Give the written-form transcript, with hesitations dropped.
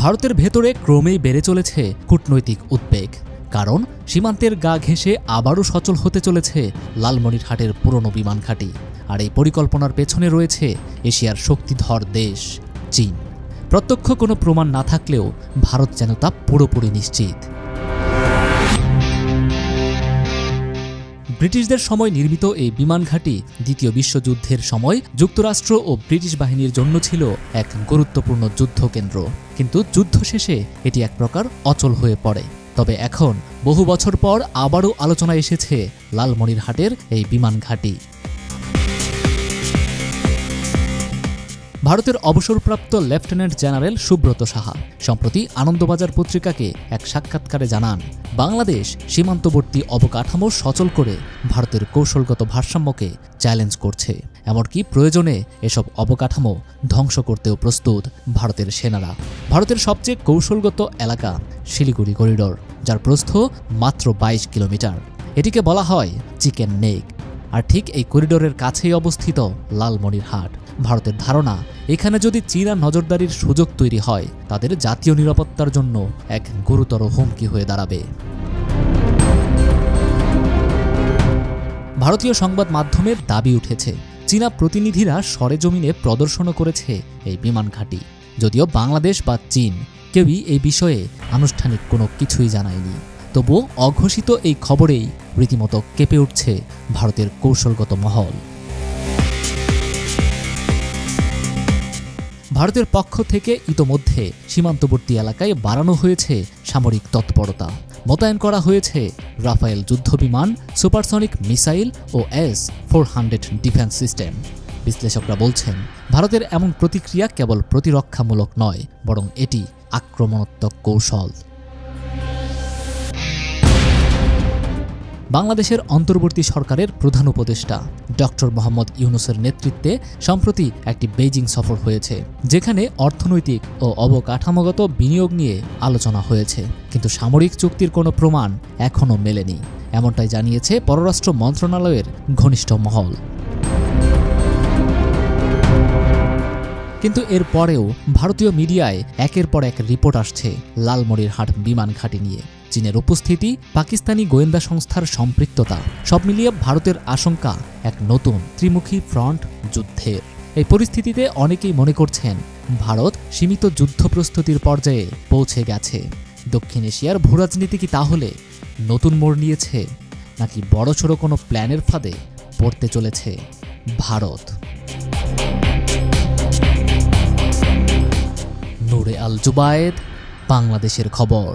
ভারতের ভেতরে ক্রমেই বেড়ে চলেছে কূটনৈতিক উদ্বেগ। কারণ সীমান্তের গা ঘেঁষে আবারও সচল হতে চলেছে লালমনিরহাটের পুরনো বিমান ঘাঁটি। আর এই পরিকল্পনার পেছনে রয়েছে এশিয়ার শক্তিধর দেশ চীন। প্রত্যক্ষ কোনো প্রমাণ না থাকলেও ভারত যেন তা পুরোপুরি নিশ্চিত। ব্রিটিশদের সময় নির্মিত এই বিমান ঘাঁটি দ্বিতীয় বিশ্বযুদ্ধের সময় যুক্তরাষ্ট্র ও ব্রিটিশ বাহিনীর জন্য ছিল এক গুরুত্বপূর্ণ যুদ্ধকেন্দ্র। কিন্তু যুদ্ধ শেষে এটি এক প্রকার অচল হয়ে পড়ে। তবে এখন বহু বছর পর আবারও আলোচনায় এসেছে লালমনিরহাটের এই বিমান ঘাঁটি। ভারতের অবসরপ্রাপ্ত লেফটেন্যান্ট জেনারেল সুব্রত সাহা সম্প্রতি আনন্দবাজার পত্রিকাকে এক সাক্ষাৎকারে জানান, বাংলাদেশ সীমান্তবর্তী অবকাঠামো সচল করে ভারতের কৌশলগত ভারসাম্যকে চ্যালেঞ্জ করছে। এমনকি প্রয়োজনে এসব অবকাঠামো ধ্বংস করতেও প্রস্তুত ভারতের সেনারা। ভারতের সবচেয়ে কৌশলগত এলাকা শিলিগুড়ি করিডোর, যার প্রস্থ মাত্র 22 কিলোমিটার। এটিকে বলা হয় চিকেন নেক। আর ঠিক এই করিডোরের কাছেই অবস্থিত লালমনিরহাট। ভারতের ধারণা, এখানে যদি চীনা নজরদারির সুযোগ তৈরি হয়, তাদের জাতীয় নিরাপত্তার জন্য এক গুরুতর হুমকি হয়ে দাঁড়াবে। ভারতীয় সংবাদ মাধ্যমের দাবি উঠেছে, চীনা প্রতিনিধিরা সরেজমিনে প্রদর্শনও করেছে এই বিমান ঘাঁটি। যদিও বাংলাদেশ বা চীন কেউই এই বিষয়ে আনুষ্ঠানিক কোনো কিছুই জানায়নি। তবুও অঘোষিত এই খবরেই রীতিমতো কেঁপে উঠছে ভারতের কৌশলগত মহল। ভারতের পক্ষ থেকে ইতোমধ্যে সীমান্তবর্তী এলাকায় বাড়ানো হয়েছে সামরিক তৎপরতা। মোতায়েন করা হয়েছে রাফায়েল যুদ্ধবিমান, সুপারসনিক মিসাইল ও S-400 ডিফেন্স সিস্টেম। বিশ্লেষকরা বলছেন, ভারতের এমন প্রতিক্রিয়া কেবল প্রতিরক্ষামূলক নয়, বরং এটি আক্রমণাত্মক কৌশল। বাংলাদেশের অন্তর্বর্তী সরকারের প্রধান উপদেষ্টা ডক্টর মোহাম্মদ ইউনূসের নেতৃত্বে সম্প্রতি একটি বেইজিং সফর হয়েছে, যেখানে অর্থনৈতিক ও অবকাঠামোগত বিনিয়োগ নিয়ে আলোচনা হয়েছে। কিন্তু সামরিক চুক্তির কোনো প্রমাণ এখনও মেলেনি, এমনটাই জানিয়েছে পররাষ্ট্র মন্ত্রণালয়ের ঘনিষ্ঠ মহল। কিন্তু এর পরেও ভারতীয় মিডিয়ায় একের পর এক রিপোর্ট আসছে লালমনিরহাট বিমান ঘাঁটি নিয়ে। চীনের উপস্থিতি, পাকিস্তানি গোয়েন্দা সংস্থার সম্পৃক্ততা, সব মিলিয়ে ভারতের আশঙ্কা এক নতুন ত্রিমুখী ফ্রন্ট যুদ্ধের। এই পরিস্থিতিতে অনেকেই মনে করছেন, ভারত সীমিত যুদ্ধ প্রস্তুতির পর্যায়ে পৌঁছে গেছে। দক্ষিণ এশিয়ার ভূরাজনীতি কি তাহলে নতুন মোড় নিয়েছে, নাকি বড়সড় কোনো প্ল্যানের ফাঁদে পড়তে চলেছে ভারত? নূরে আল জুবায়েদ, বাংলাদেশের খবর।